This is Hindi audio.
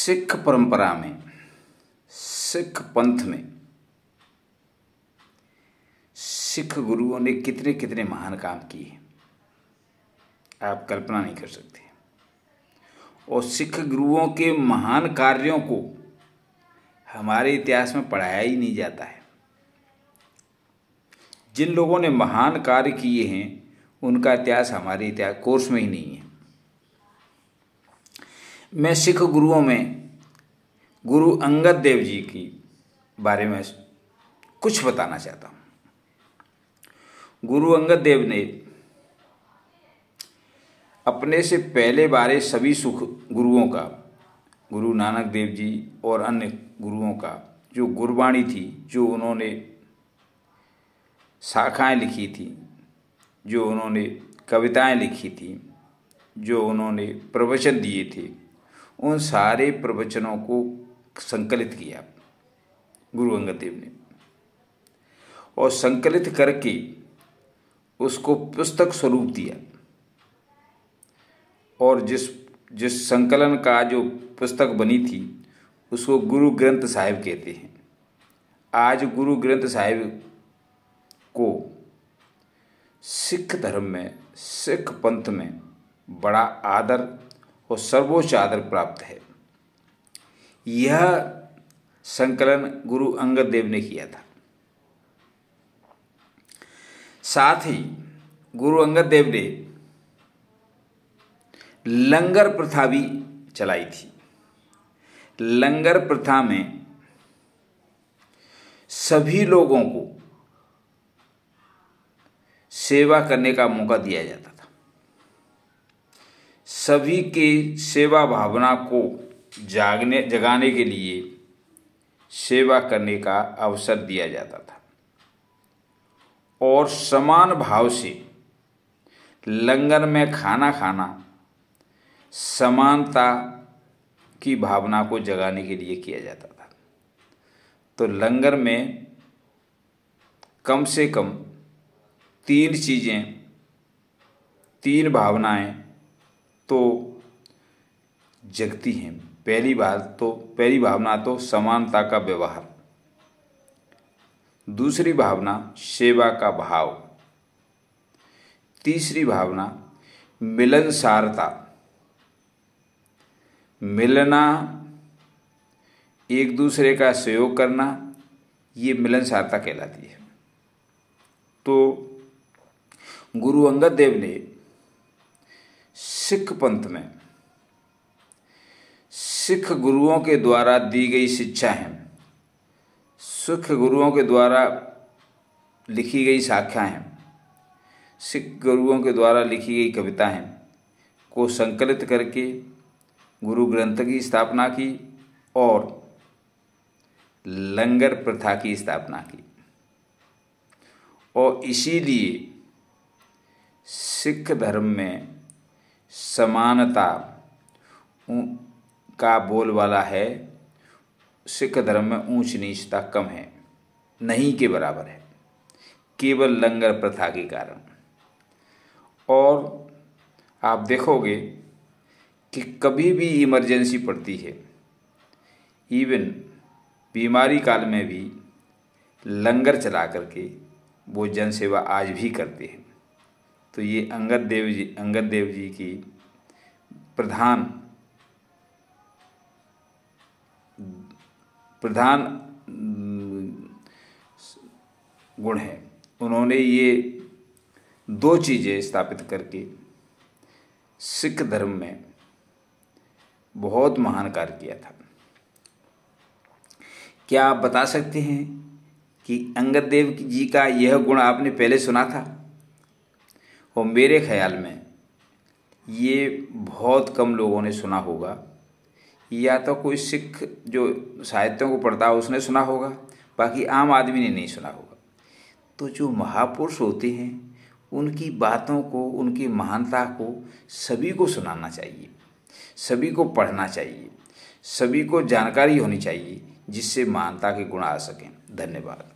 सिख परंपरा में, सिख पंथ में सिख गुरुओं ने कितने कितने महान काम किए, आप कल्पना नहीं कर सकते। और सिख गुरुओं के महान कार्यों को हमारे इतिहास में पढ़ाया ही नहीं जाता है। जिन लोगों ने महान कार्य किए हैं उनका इतिहास हमारे इतिहास कोर्स में ही नहीं है। मैं सिख गुरुओं में गुरु अंगद देव जी की बारे में कुछ बताना चाहता हूँ। गुरु अंगद देव ने अपने से पहले बारे सभी सुख गुरुओं का, गुरु नानक देव जी और अन्य गुरुओं का जो गुरबाणी थी, जो उन्होंने शाखाएं लिखी थी, जो उन्होंने कविताएं लिखी थी, जो उन्होंने प्रवचन दिए थे, उन सारे प्रवचनों को संकलित किया गुरु अंगद देव ने, और संकलित करके उसको पुस्तक स्वरूप दिया। और जिस संकलन का जो पुस्तक बनी थी उसको गुरु ग्रंथ साहिब कहते हैं। आज गुरु ग्रंथ साहिब को सिख धर्म में, सिख पंथ में बड़ा आदर और सर्वोच्च आदर प्राप्त है। यह संकलन गुरु अंगद देव ने किया था। साथ ही गुरु अंगद देव ने लंगर प्रथा भी चलाई थी। लंगर प्रथा में सभी लोगों को सेवा करने का मौका दिया जाता था। सभी के सेवा भावना को जगाने के लिए सेवा करने का अवसर दिया जाता था, और समान भाव से लंगर में खाना खाना समानता की भावना को जगाने के लिए किया जाता था। तो लंगर में कम से कम 3 चीज़ें, 3 भावनाएं तो जगती हैं। पहली भावना तो समानता का व्यवहार, दूसरी भावना सेवा का भाव, तीसरी भावना मिलनसारता, मिलना, एक दूसरे का सहयोग करना, ये मिलनसारता कहलाती है। तो गुरु अंगद देव ने सिख पंथ में सिख गुरुओं के द्वारा दी गई शिक्षा है, सिख गुरुओं के द्वारा लिखी गई शाखाएं, सिख गुरुओं के द्वारा लिखी गई कविताएं को संकलित करके गुरु ग्रंथ की स्थापना की और लंगर प्रथा की स्थापना की। और इसीलिए सिख धर्म में समानता का बोलबाला है। सिख धर्म में ऊंच नीचता कम है, नहीं के बराबर है, केवल लंगर प्रथा के कारण। और आप देखोगे कि कभी भी इमरजेंसी पड़ती है, इवन बीमारी काल में भी लंगर चला करके वो जन सेवा आज भी करते हैं। तो ये अंगद देव जी की प्रधान गुण है। उन्होंने ये 2 चीज़ें स्थापित करके सिख धर्म में बहुत महान कार्य किया था। क्या आप बता सकते हैं कि अंगद देव जी का यह गुण आपने पहले सुना था? और मेरे ख्याल में ये बहुत कम लोगों ने सुना होगा, या तो कोई सिख जो साहित्यों को पढ़ता है उसने सुना होगा, बाकी आम आदमी ने नहीं सुना होगा। तो जो महापुरुष होते हैं उनकी बातों को, उनकी महानता को सभी को सुनाना चाहिए, सभी को पढ़ना चाहिए, सभी को जानकारी होनी चाहिए, जिससे महानता के गुण आ सकें। धन्यवाद।